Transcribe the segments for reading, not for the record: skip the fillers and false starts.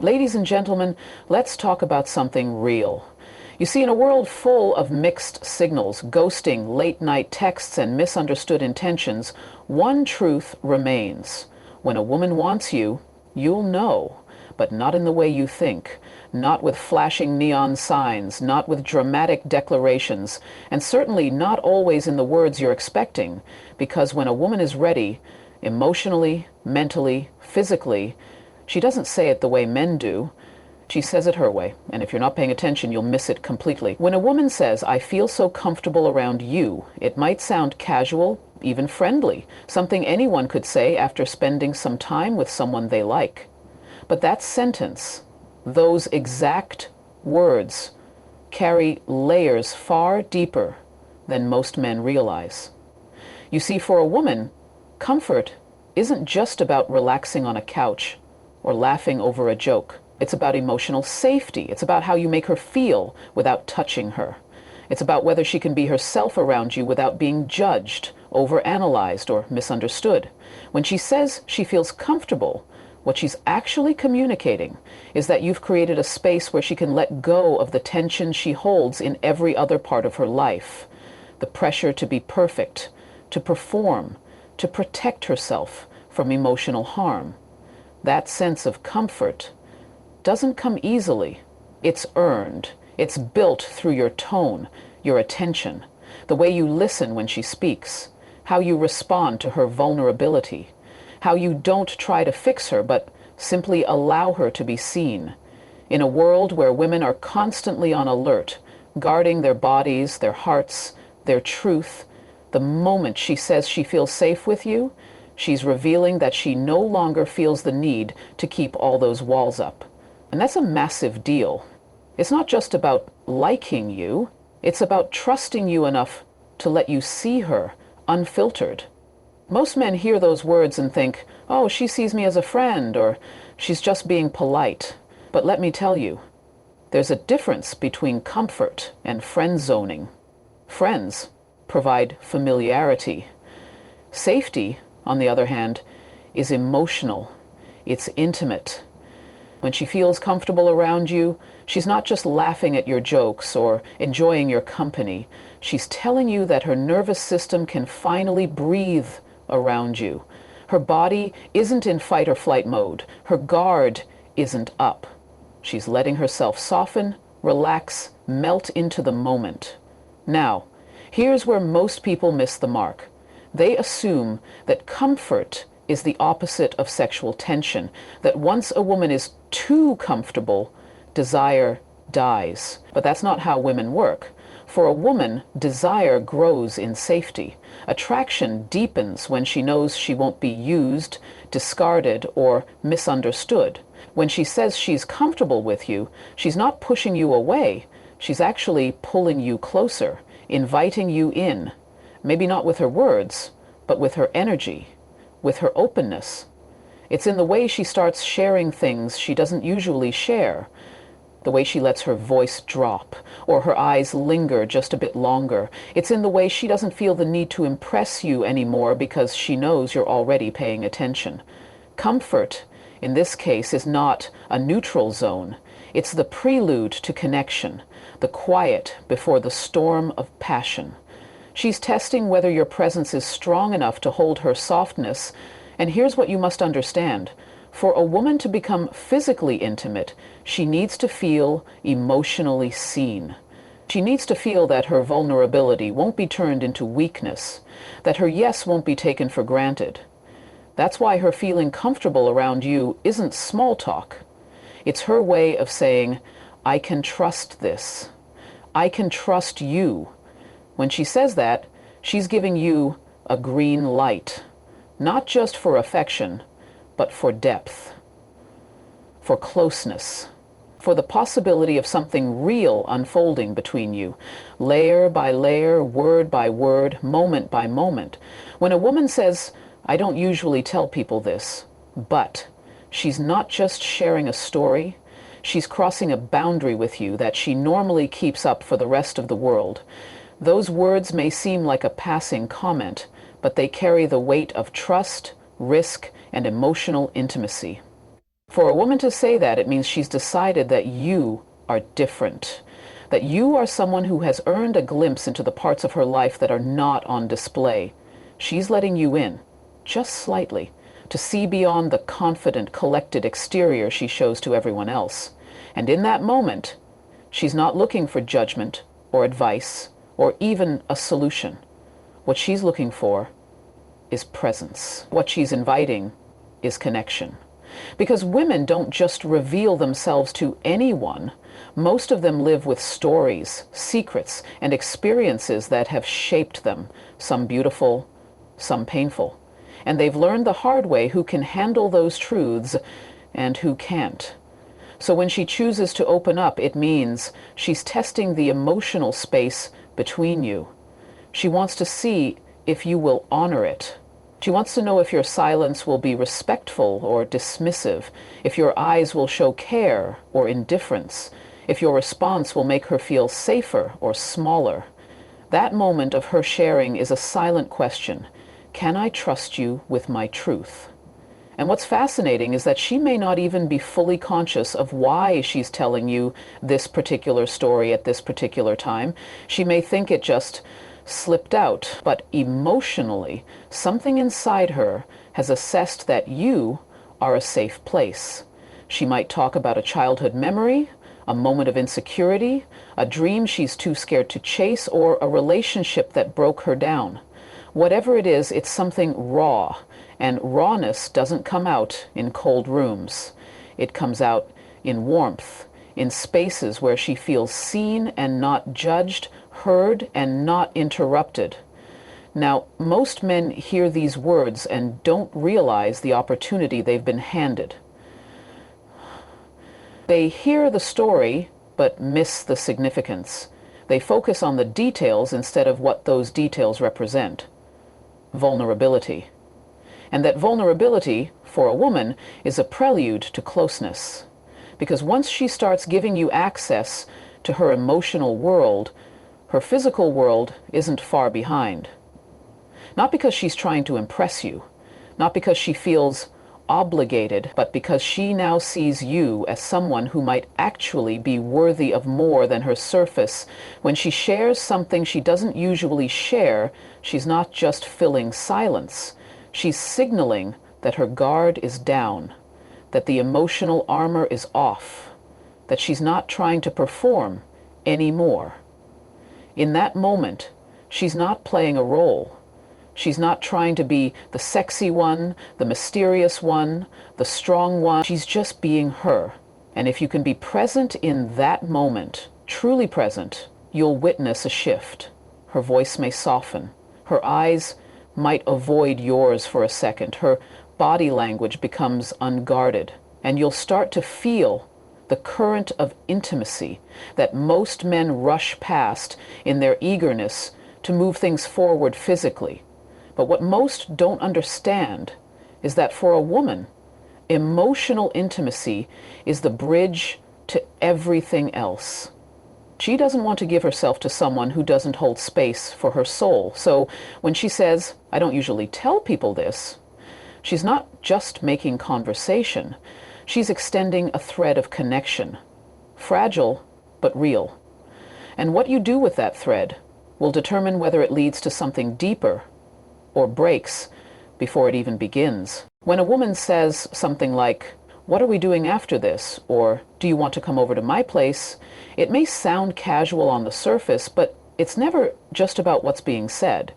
Ladies and gentlemen, let's talk about something real. You see, in a world full of mixed signals, ghosting, late-night texts, and misunderstood intentions, one truth remains. When a woman wants you, you'll know, but not in the way you think, not with flashing neon signs, not with dramatic declarations, and certainly not always in the words you're expecting, because when a woman is ready, emotionally, mentally, physically, she doesn't say it the way men do. She says it her way, and if you're not paying attention, you'll miss it completely. When a woman says, "I feel so comfortable around you," it might sound casual, even friendly, something anyone could say after spending some time with someone they like. But that sentence, those exact words, carry layers far deeper than most men realize. You see, for a woman, comfort isn't just about relaxing on a couch or laughing over a joke. It's about emotional safety. It's about how you make her feel without touching her. It's about whether she can be herself around you without being judged, overanalyzed, or misunderstood. When she says she feels comfortable, what she's actually communicating is that you've created a space where she can let go of the tension she holds in every other part of her life. The pressure to be perfect, to perform, to protect herself from emotional harm. That sense of comfort doesn't come easily. It's earned. It's built through your tone, your attention, the way you listen when she speaks, how you respond to her vulnerability, how you don't try to fix her, but simply allow her to be seen. In a world where women are constantly on alert, guarding their bodies, their hearts, their truth, the moment she says she feels safe with you, she's revealing that she no longer feels the need to keep all those walls up. And that's a massive deal. It's not just about liking you, it's about trusting you enough to let you see her unfiltered. Most men hear those words and think, "Oh, she sees me as a friend," or "she's just being polite." But let me tell you, there's a difference between comfort and friend zoning. Friends provide familiarity. Safety, on the other hand, is emotional. It's intimate. When she feels comfortable around you, she's not just laughing at your jokes or enjoying your company. She's telling you that her nervous system can finally breathe around you. Her body isn't in fight or flight mode. Her guard isn't up. She's letting herself soften, relax, melt into the moment. Now, here's where most people miss the mark. They assume that comfort is the opposite of sexual tension, that once a woman is too comfortable, desire dies. But that's not how women work. For a woman, desire grows in safety. Attraction deepens when she knows she won't be used, discarded, or misunderstood. When she says she's comfortable with you, she's not pushing you away. She's actually pulling you closer, inviting you in. Maybe not with her words, but with her energy, with her openness. It's in the way she starts sharing things she doesn't usually share, the way she lets her voice drop, or her eyes linger just a bit longer. It's in the way she doesn't feel the need to impress you anymore because she knows you're already paying attention. Comfort, in this case, is not a neutral zone. It's the prelude to connection, the quiet before the storm of passion. She's testing whether your presence is strong enough to hold her softness. And here's what you must understand. For a woman to become physically intimate, she needs to feel emotionally seen. She needs to feel that her vulnerability won't be turned into weakness, that her yes won't be taken for granted. That's why her feeling comfortable around you isn't small talk. It's her way of saying, "I can trust this. I can trust you." When she says that, she's giving you a green light. Not just for affection, but for depth, for closeness, for the possibility of something real unfolding between you, layer by layer, word by word, moment by moment. When a woman says, "I don't usually tell people this," but she's not just sharing a story, she's crossing a boundary with you that she normally keeps up for the rest of the world. Those words may seem like a passing comment, but they carry the weight of trust, risk, and emotional intimacy. For a woman to say that, it means she's decided that you are different, that you are someone who has earned a glimpse into the parts of her life that are not on display. She's letting you in, just slightly, to see beyond the confident, collected exterior she shows to everyone else. And in that moment, she's not looking for judgment or advice or even a solution. What she's looking for is presence. What she's inviting is connection. Because women don't just reveal themselves to anyone. Most of them live with stories, secrets, and experiences that have shaped them, some beautiful, some painful. And they've learned the hard way who can handle those truths and who can't. So when she chooses to open up, it means she's testing the emotional space between you. She wants to see if you will honor it. She wants to know if your silence will be respectful or dismissive, if your eyes will show care or indifference, if your response will make her feel safer or smaller. That moment of her sharing is a silent question. Can I trust you with my truth? And what's fascinating is that she may not even be fully conscious of why she's telling you this particular story at this particular time. She may think it just slipped out, but emotionally, something inside her has assessed that you are a safe place. She might talk about a childhood memory, a moment of insecurity, a dream she's too scared to chase, or a relationship that broke her down. Whatever it is, it's something raw, and rawness doesn't come out in cold rooms. It comes out in warmth, in spaces where she feels seen and not judged, heard and not interrupted. Now, most men hear these words and don't realize the opportunity they've been handed. They hear the story but miss the significance. They focus on the details instead of what those details represent. Vulnerability. And that vulnerability, for a woman, is a prelude to closeness. Because once she starts giving you access to her emotional world, her physical world isn't far behind. Not because she's trying to impress you, not because she feels obligated, but because she now sees you as someone who might actually be worthy of more than her surface. When she shares something she doesn't usually share, she's not just filling silence. She's signaling that her guard is down, that the emotional armor is off, that she's not trying to perform anymore. In that moment, she's not playing a role. She's not trying to be the sexy one, the mysterious one, the strong one. She's just being her. And if you can be present in that moment, truly present, you'll witness a shift. Her voice may soften. Her eyes might avoid yours for a second. Her body language becomes unguarded. And you'll start to feel the current of intimacy that most men rush past in their eagerness to move things forward physically. But what most don't understand is that for a woman, emotional intimacy is the bridge to everything else. She doesn't want to give herself to someone who doesn't hold space for her soul. So when she says, I don't usually tell people this, she's not just making conversation. She's extending a thread of connection, fragile but real. And what you do with that thread will determine whether it leads to something deeper or breaks before it even begins. When a woman says something like, what are we doing after this? Or do you want to come over to my place? It may sound casual on the surface, but it's never just about what's being said.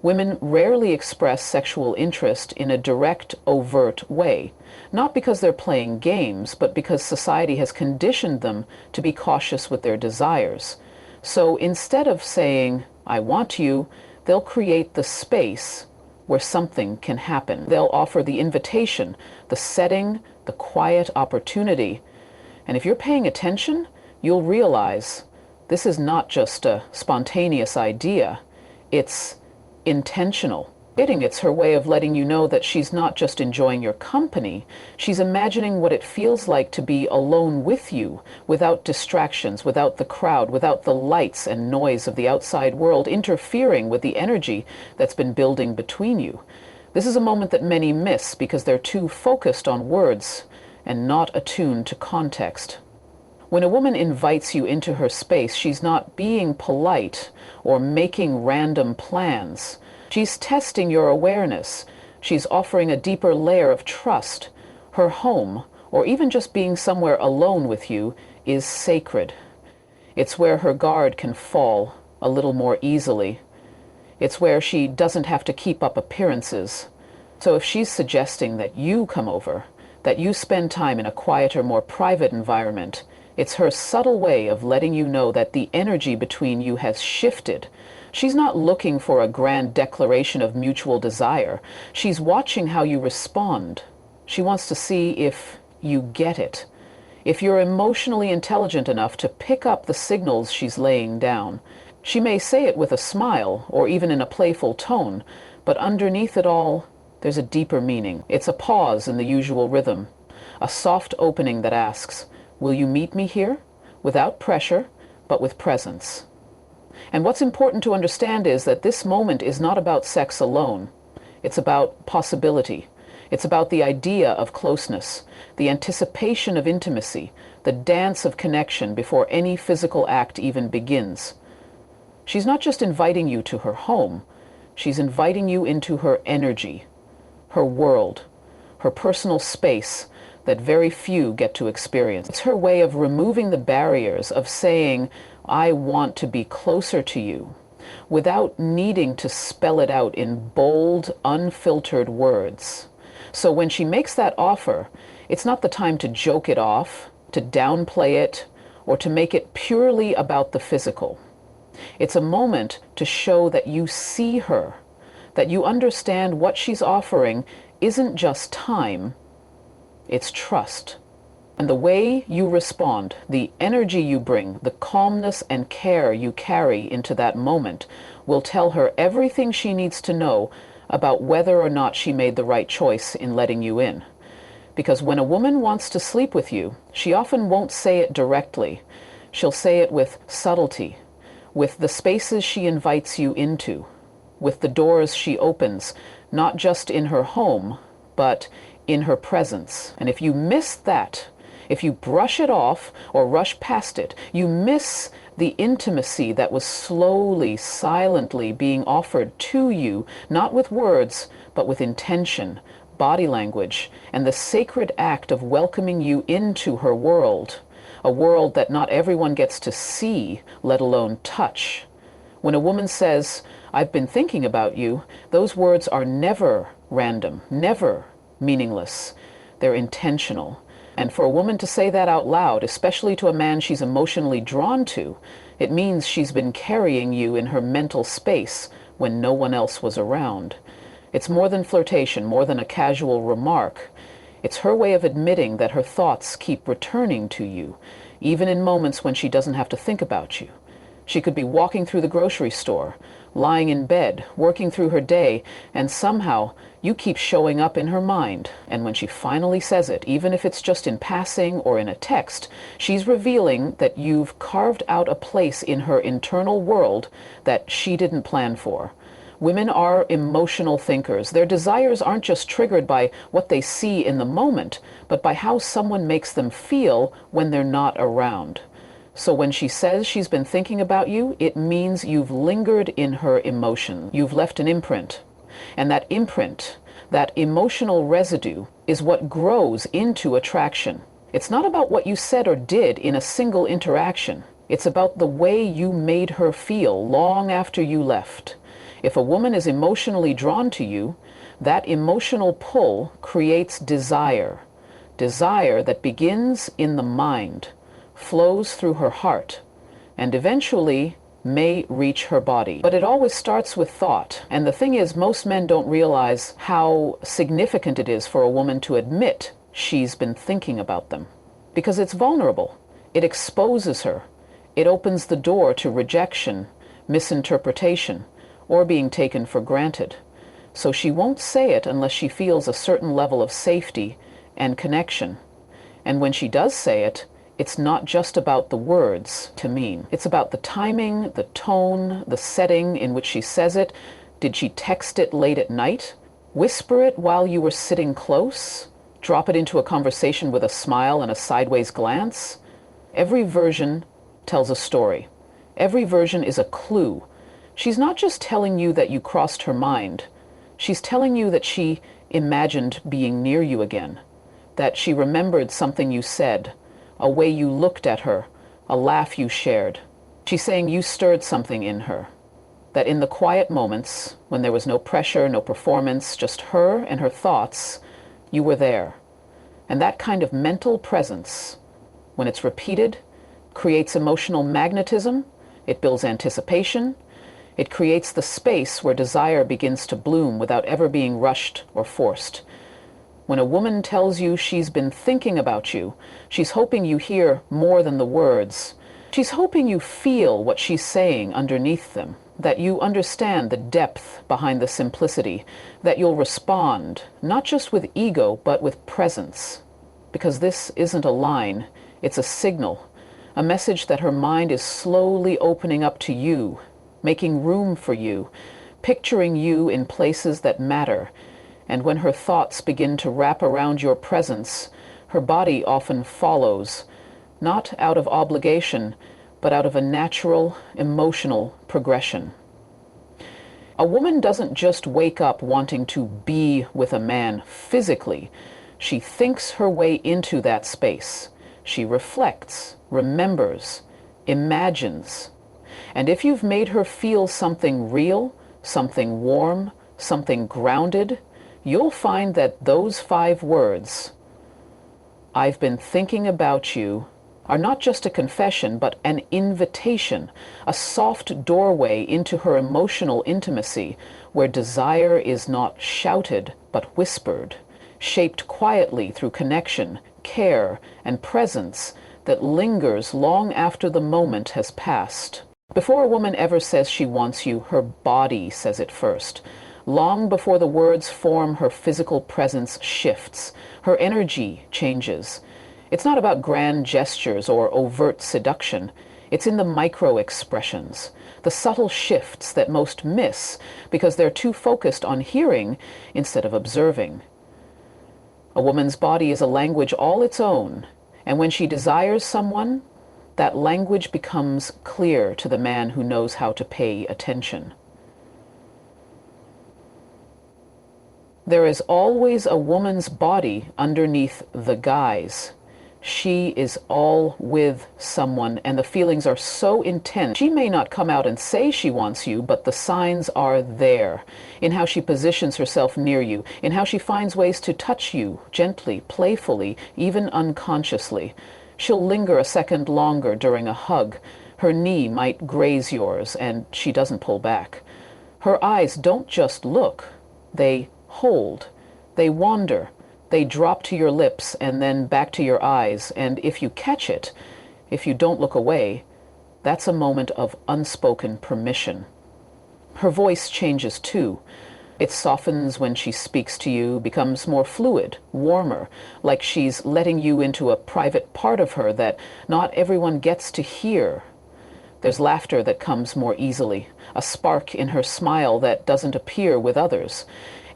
Women rarely express sexual interest in a direct, overt way, not because they're playing games, but because society has conditioned them to be cautious with their desires. So instead of saying, I want you, they'll create the space where something can happen. They'll offer the invitation, the setting, the quiet opportunity. And if you're paying attention, you'll realize this is not just a spontaneous idea. It's intentional. It's her way of letting you know that she's not just enjoying your company, she's imagining what it feels like to be alone with you, without distractions, without the crowd, without the lights and noise of the outside world interfering with the energy that's been building between you. This is a moment that many miss because they're too focused on words and not attuned to context. When a woman invites you into her space, she's not being polite or making random plans. She's testing your awareness. She's offering a deeper layer of trust. Her home, or even just being somewhere alone with you, is sacred. It's where her guard can fall a little more easily. It's where she doesn't have to keep up appearances. So if she's suggesting that you come over, that you spend time in a quieter, more private environment, it's her subtle way of letting you know that the energy between you has shifted. She's not looking for a grand declaration of mutual desire. She's watching how you respond. She wants to see if you get it, if you're emotionally intelligent enough to pick up the signals she's laying down. She may say it with a smile or even in a playful tone, but underneath it all, there's a deeper meaning. It's a pause in the usual rhythm, a soft opening that asks, "Will you meet me here?" Without pressure, but with presence. And what's important to understand is that this moment is not about sex alone. It's about possibility. It's about the idea of closeness, the anticipation of intimacy, the dance of connection before any physical act even begins. She's not just inviting you to her home, she's inviting you into her energy, her world, her personal space that very few get to experience. It's her way of removing the barriers, of saying, "I want to be closer to you," without needing to spell it out in bold, unfiltered words. So when she makes that offer, it's not the time to joke it off, to downplay it, or to make it purely about the physical. It's a moment to show that you see her, that you understand what she's offering isn't just time, it's trust. And the way you respond, the energy you bring, the calmness and care you carry into that moment will tell her everything she needs to know about whether or not she made the right choice in letting you in. Because when a woman wants to sleep with you, she often won't say it directly. She'll say it with subtlety, with the spaces she invites you into, with the doors she opens, not just in her home, but in her presence. And if you miss that, if you brush it off or rush past it, you miss the intimacy that was slowly, silently being offered to you, not with words, but with intention, body language, and the sacred act of welcoming you into her world, a world that not everyone gets to see, let alone touch. When a woman says, "I've been thinking about you," those words are never random, never meaningless. They're intentional. And for a woman to say that out loud, especially to a man she's emotionally drawn to, it means she's been carrying you in her mental space when no one else was around. It's more than flirtation, more than a casual remark. It's her way of admitting that her thoughts keep returning to you, even in moments when she doesn't have to think about you. She could be walking through the grocery store, lying in bed, working through her day, and somehow you keep showing up in her mind. And when she finally says it, even if it's just in passing or in a text, she's revealing that you've carved out a place in her internal world that she didn't plan for. Women are emotional thinkers. Their desires aren't just triggered by what they see in the moment, but by how someone makes them feel when they're not around. So when she says she's been thinking about you, it means you've lingered in her emotion. You've left an imprint. And that imprint, that emotional residue, is what grows into attraction. It's not about what you said or did in a single interaction. It's about the way you made her feel long after you left. If a woman is emotionally drawn to you, that emotional pull creates desire. Desire that begins in the mind, flows through her heart, and eventually may reach her body. But it always starts with thought. And the thing is, most men don't realize how significant it is for a woman to admit she's been thinking about them. Because it's vulnerable. It exposes her. It opens the door to rejection, misinterpretation, or being taken for granted. So she won't say it unless she feels a certain level of safety and connection. And when she does say it, it's not just about the words to mean. It's about the timing, the tone, the setting in which she says it. Did she text it late at night? Whisper it while you were sitting close? Drop it into a conversation with a smile and a sideways glance. Every version tells a story. Every version is a clue. She's not just telling you that you crossed her mind. She's telling you that she imagined being near you again, that she remembered something you said, a way you looked at her, a laugh you shared. She's saying you stirred something in her, that in the quiet moments, when there was no pressure, no performance, just her and her thoughts, you were there. And that kind of mental presence, when it's repeated, creates emotional magnetism, it builds anticipation, it creates the space where desire begins to bloom without ever being rushed or forced. When a woman tells you she's been thinking about you, she's hoping you hear more than the words. She's hoping you feel what she's saying underneath them, that you understand the depth behind the simplicity, that you'll respond, not just with ego, but with presence. Because this isn't a line, it's a signal, a message that her mind is slowly opening up to you, making room for you, picturing you in places that matter. And when her thoughts begin to wrap around your presence, her body often follows, not out of obligation, but out of a natural, emotional progression. A woman doesn't just wake up wanting to be with a man physically. She thinks her way into that space. She reflects, remembers, imagines. And if you've made her feel something real, something warm, something grounded, you'll find that those 5 words, "I've been thinking about you," are not just a confession, but an invitation, a soft doorway into her emotional intimacy, where desire is not shouted, but whispered, shaped quietly through connection, care, and presence that lingers long after the moment has passed. Before a woman ever says she wants you, her body says it first. Long before the words form, her physical presence shifts. Her energy changes. It's not about grand gestures or overt seduction. It's in the micro expressions, the subtle shifts that most miss because they're too focused on hearing instead of observing. A woman's body is a language all its own, and when she desires someone, that language becomes clear to the man who knows how to pay attention. There is always a woman's body underneath the guise. She is all with someone, and the feelings are so intense. She may not come out and say she wants you, but the signs are there in how she positions herself near you, in how she finds ways to touch you gently, playfully, even unconsciously. She'll linger a second longer during a hug. Her knee might graze yours, and she doesn't pull back. Her eyes don't just look, they hold, they wander. They drop to your lips and then back to your eyes, and if you catch it, if you don't look away, that's a moment of unspoken permission. Her voice changes too. It softens when she speaks to you, becomes more fluid, warmer, like she's letting you into a private part of her that not everyone gets to hear. There's laughter that comes more easily, a spark in her smile that doesn't appear with others.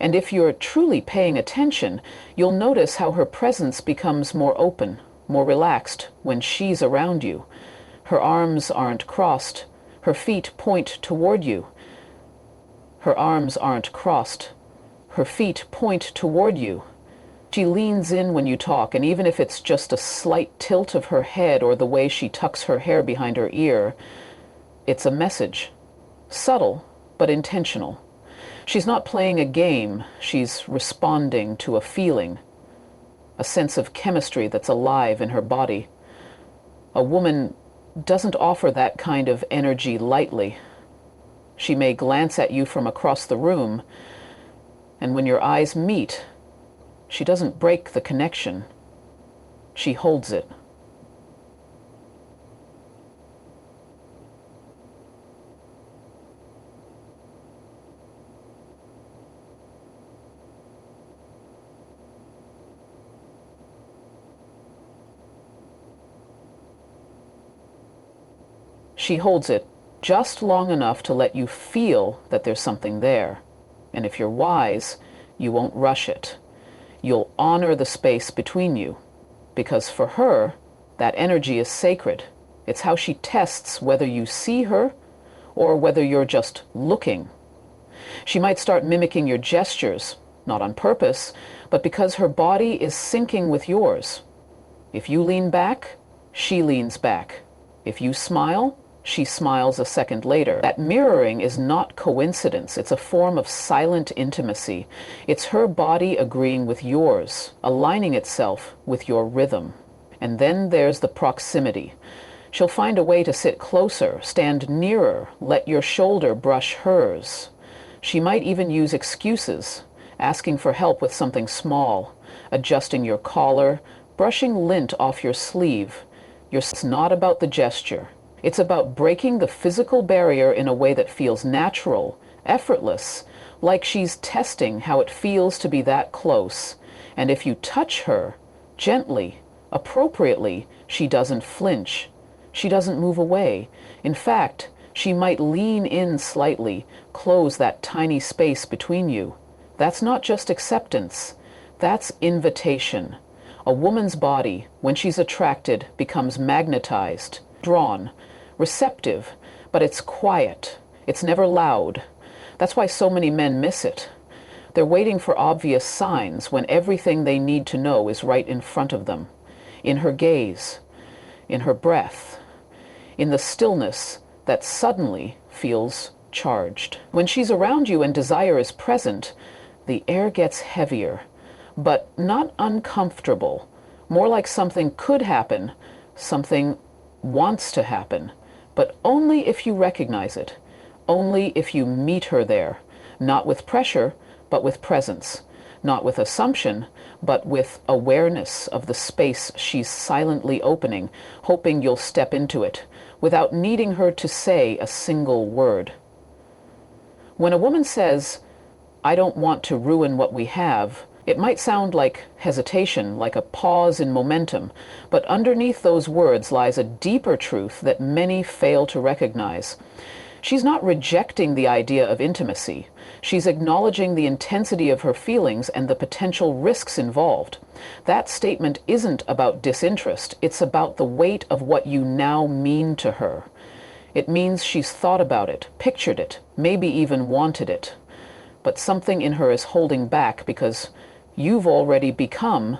And if you're truly paying attention, you'll notice how her presence becomes more open, more relaxed when she's around you. Her arms aren't crossed. Her feet point toward you. Her arms aren't crossed. Her feet point toward you. She leans in when you talk, and even if it's just a slight tilt of her head or the way she tucks her hair behind her ear, it's a message. Subtle, but intentional. She's not playing a game, she's responding to a feeling, a sense of chemistry that's alive in her body. A woman doesn't offer that kind of energy lightly. She may glance at you from across the room, and when your eyes meet, she doesn't break the connection. She holds it. She holds it just long enough to let you feel that there's something there. And if you're wise, you won't rush it. You'll honor the space between you, because for her, that energy is sacred. It's how she tests whether you see her or whether you're just looking. She might start mimicking your gestures, not on purpose, but because her body is syncing with yours. If you lean back, she leans back. If you smile, she smiles a second later. That mirroring is not coincidence. It's a form of silent intimacy. It's her body agreeing with yours, aligning itself with your rhythm. And then there's the proximity. She'll find a way to sit closer, stand nearer, let your shoulder brush hers. She might even use excuses, asking for help with something small, adjusting your collar, brushing lint off your sleeve. It's not about the gesture. It's about breaking the physical barrier in a way that feels natural, effortless, like she's testing how it feels to be that close. And if you touch her, gently, appropriately, she doesn't flinch. She doesn't move away. In fact, she might lean in slightly, close that tiny space between you. That's not just acceptance. That's invitation. A woman's body, when she's attracted, becomes magnetized, drawn, receptive, but it's quiet. It's never loud. That's why so many men miss it. They're waiting for obvious signs when everything they need to know is right in front of them. In her gaze, in her breath, in the stillness that suddenly feels charged. When she's around you and desire is present, the air gets heavier, but not uncomfortable. More like something could happen, something wants to happen, but only if you recognize it, only if you meet her there, not with pressure, but with presence, not with assumption, but with awareness of the space she's silently opening, hoping you'll step into it, without needing her to say a single word. When a woman says, "I don't want to ruin what we have," it might sound like hesitation, like a pause in momentum, but underneath those words lies a deeper truth that many fail to recognize. She's not rejecting the idea of intimacy. She's acknowledging the intensity of her feelings and the potential risks involved. That statement isn't about disinterest. It's about the weight of what you now mean to her. It means she's thought about it, pictured it, maybe even wanted it. But something in her is holding back because you've already become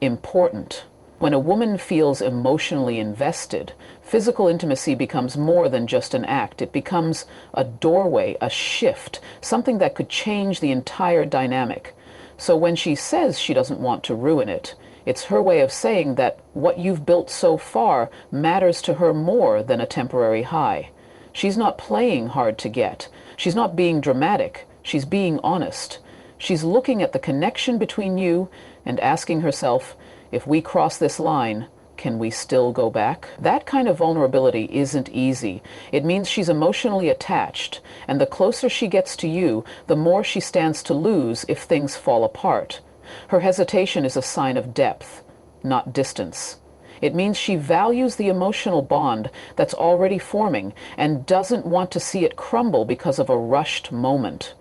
important. When a woman feels emotionally invested, physical intimacy becomes more than just an act. It becomes a doorway, a shift, something that could change the entire dynamic. So when she says she doesn't want to ruin it, it's her way of saying that what you've built so far matters to her more than a temporary high. She's not playing hard to get. She's not being dramatic. She's being honest. She's looking at the connection between you and asking herself, if we cross this line, can we still go back? That kind of vulnerability isn't easy. It means she's emotionally attached, and the closer she gets to you, the more she stands to lose if things fall apart. Her hesitation is a sign of depth, not distance. It means she values the emotional bond that's already forming and doesn't want to see it crumble because of a rushed moment.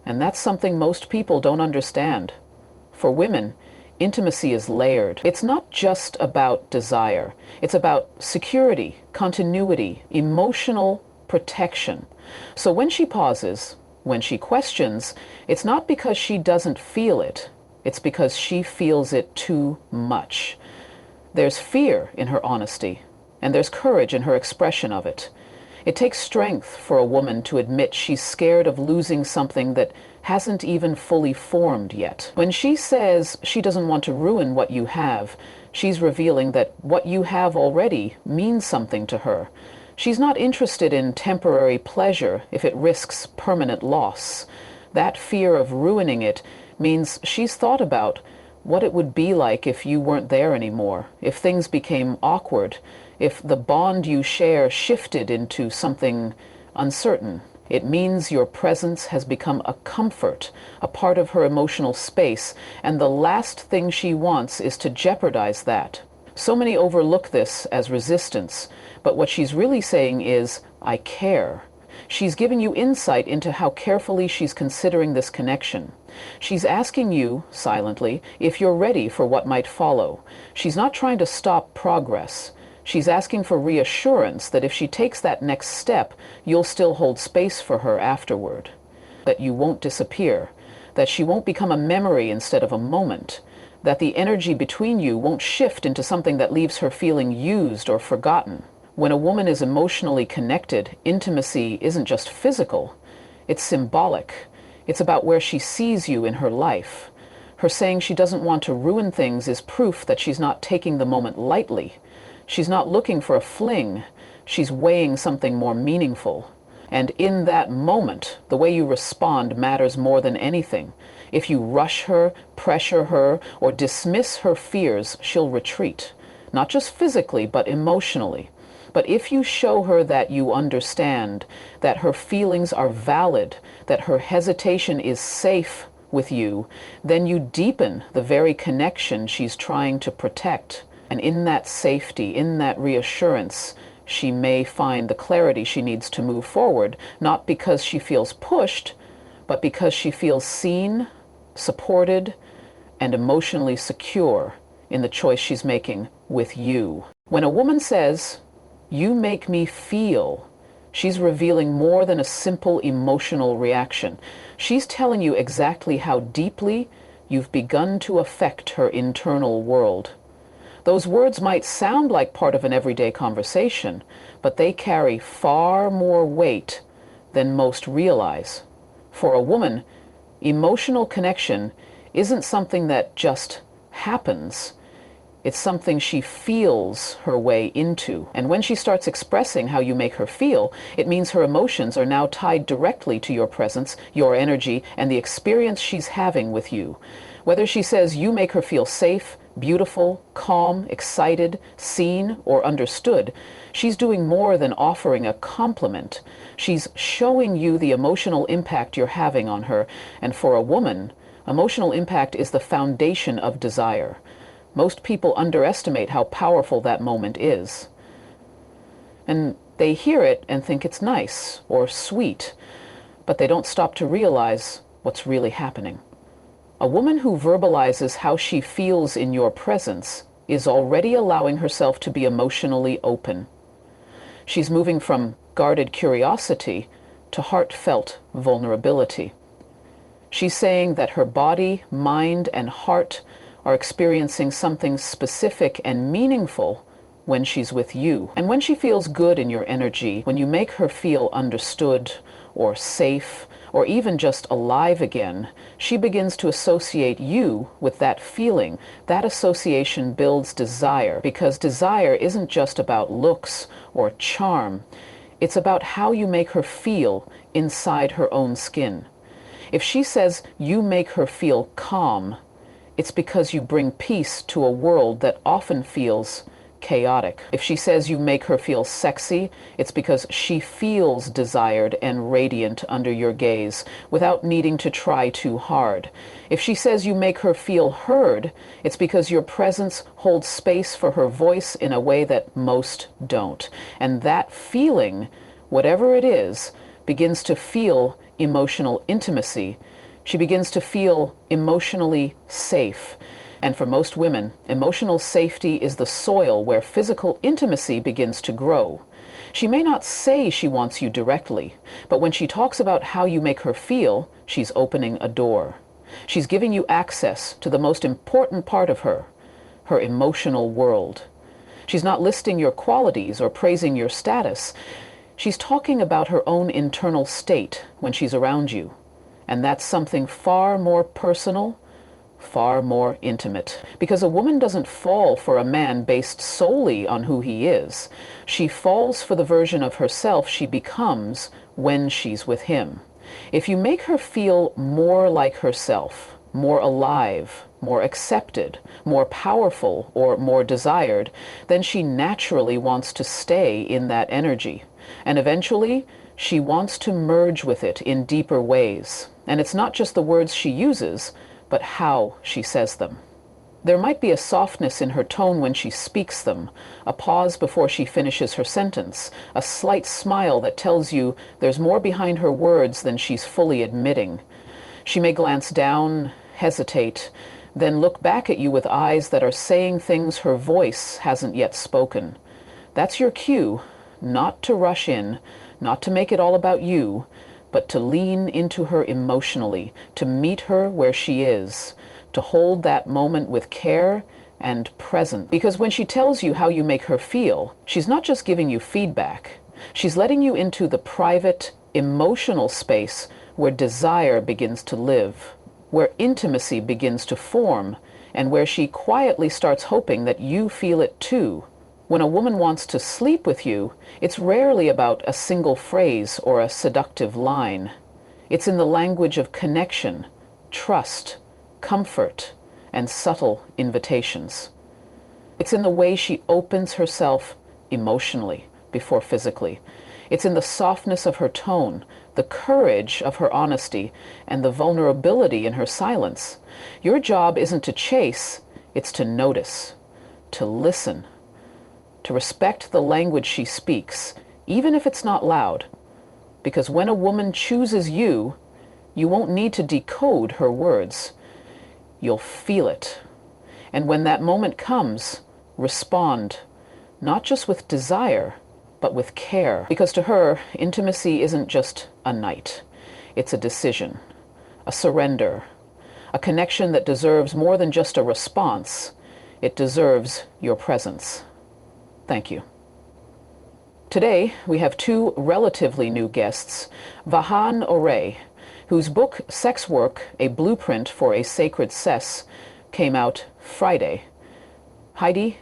And that's something most people don't understand. For women, intimacy is layered. It's not just about desire. It's about security, continuity, emotional protection. So when she pauses, when she questions, it's not because she doesn't feel it. It's because she feels it too much. There's fear in her honesty, and there's courage in her expression of it. It takes strength for a woman to admit she's scared of losing something that hasn't even fully formed yet. When she says she doesn't want to ruin what you have, she's revealing that what you have already means something to her. She's not interested in temporary pleasure if it risks permanent loss. That fear of ruining it means she's thought about what it would be like if you weren't there anymore, if things became awkward, if the bond you share shifted into something uncertain. It means your presence has become a comfort, a part of her emotional space, and the last thing she wants is to jeopardize that. So many overlook this as resistance, but what she's really saying is, I care. She's giving you insight into how carefully she's considering this connection. She's asking you, silently, if you're ready for what might follow. She's not trying to stop progress. She's asking for reassurance that if she takes that next step, you'll still hold space for her afterward. That you won't disappear. That she won't become a memory instead of a moment. That the energy between you won't shift into something that leaves her feeling used or forgotten. When a woman is emotionally connected, intimacy isn't just physical, it's symbolic. It's about where she sees you in her life. Her saying she doesn't want to ruin things is proof that she's not taking the moment lightly. She's not looking for a fling. She's weighing something more meaningful. And in that moment, the way you respond matters more than anything. If you rush her, pressure her, or dismiss her fears, she'll retreat. Not just physically, but emotionally. But if you show her that you understand, that her feelings are valid, that her hesitation is safe with you, then you deepen the very connection she's trying to protect. And in that safety, in that reassurance, she may find the clarity she needs to move forward, not because she feels pushed, but because she feels seen, supported, and emotionally secure in the choice she's making with you. When a woman says, "You make me feel," she's revealing more than a simple emotional reaction. She's telling you exactly how deeply you've begun to affect her internal world. Those words might sound like part of an everyday conversation, but they carry far more weight than most realize. For a woman, emotional connection isn't something that just happens. It's something she feels her way into. And when she starts expressing how you make her feel, it means her emotions are now tied directly to your presence, your energy, and the experience she's having with you. Whether she says you make her feel safe, beautiful, calm, excited, seen, or understood, she's doing more than offering a compliment. She's showing you the emotional impact you're having on her. And for a woman, emotional impact is the foundation of desire. Most people underestimate how powerful that moment is. And they hear it and think it's nice or sweet, but they don't stop to realize what's really happening. A woman who verbalizes how she feels in your presence is already allowing herself to be emotionally open. She's moving from guarded curiosity to heartfelt vulnerability. She's saying that her body, mind, and heart are experiencing something specific and meaningful when she's with you. And when she feels good in your energy, when you make her feel understood or safe or even just alive again, she begins to associate you with that feeling. That association builds desire, because desire isn't just about looks or charm. It's about how you make her feel inside her own skin. If she says you make her feel calm, it's because you bring peace to a world that often feels chaotic. If she says you make her feel sexy, it's because she feels desired and radiant under your gaze without needing to try too hard. If she says you make her feel heard, it's because your presence holds space for her voice in a way that most don't. And that feeling, whatever it is, begins to feel emotional intimacy. She begins to feel emotionally safe. And for most women, emotional safety is the soil where physical intimacy begins to grow. She may not say she wants you directly, but when she talks about how you make her feel, she's opening a door. She's giving you access to the most important part of her, her emotional world. She's not listing your qualities or praising your status. She's talking about her own internal state when she's around you. And that's something far more personal, far more intimate. Because a woman doesn't fall for a man based solely on who he is. She falls for the version of herself she becomes when she's with him. If you make her feel more like herself, more alive, more accepted, more powerful, or more desired, then she naturally wants to stay in that energy. And eventually, she wants to merge with it in deeper ways. And it's not just the words she uses, but how she says them. There might be a softness in her tone when she speaks them, a pause before she finishes her sentence, a slight smile that tells you there's more behind her words than she's fully admitting. She may glance down, hesitate, then look back at you with eyes that are saying things her voice hasn't yet spoken. That's your cue, not to rush in, not to make it all about you, but to lean into her emotionally, to meet her where she is, to hold that moment with care and presence. Because when she tells you how you make her feel, she's not just giving you feedback. She's letting you into the private, emotional space where desire begins to live, where intimacy begins to form, and where she quietly starts hoping that you feel it too. When a woman wants to sleep with you, it's rarely about a single phrase or a seductive line. It's in the language of connection, trust, comfort, and subtle invitations. It's in the way she opens herself emotionally before physically. It's in the softness of her tone, the courage of her honesty, and the vulnerability in her silence. Your job isn't to chase, it's to notice, to listen, to respect the language she speaks, even if it's not loud. Because when a woman chooses you, you won't need to decode her words. You'll feel it. And when that moment comes, respond, not just with desire, but with care. Because to her, intimacy isn't just a night. It's a decision, a surrender, a connection that deserves more than just a response. It deserves your presence. Thank you. Today, we have two relatively new guests, Vahan Opare, whose book, Sex Work, A Blueprint for a Sacred Cess, came out Friday. Heidi,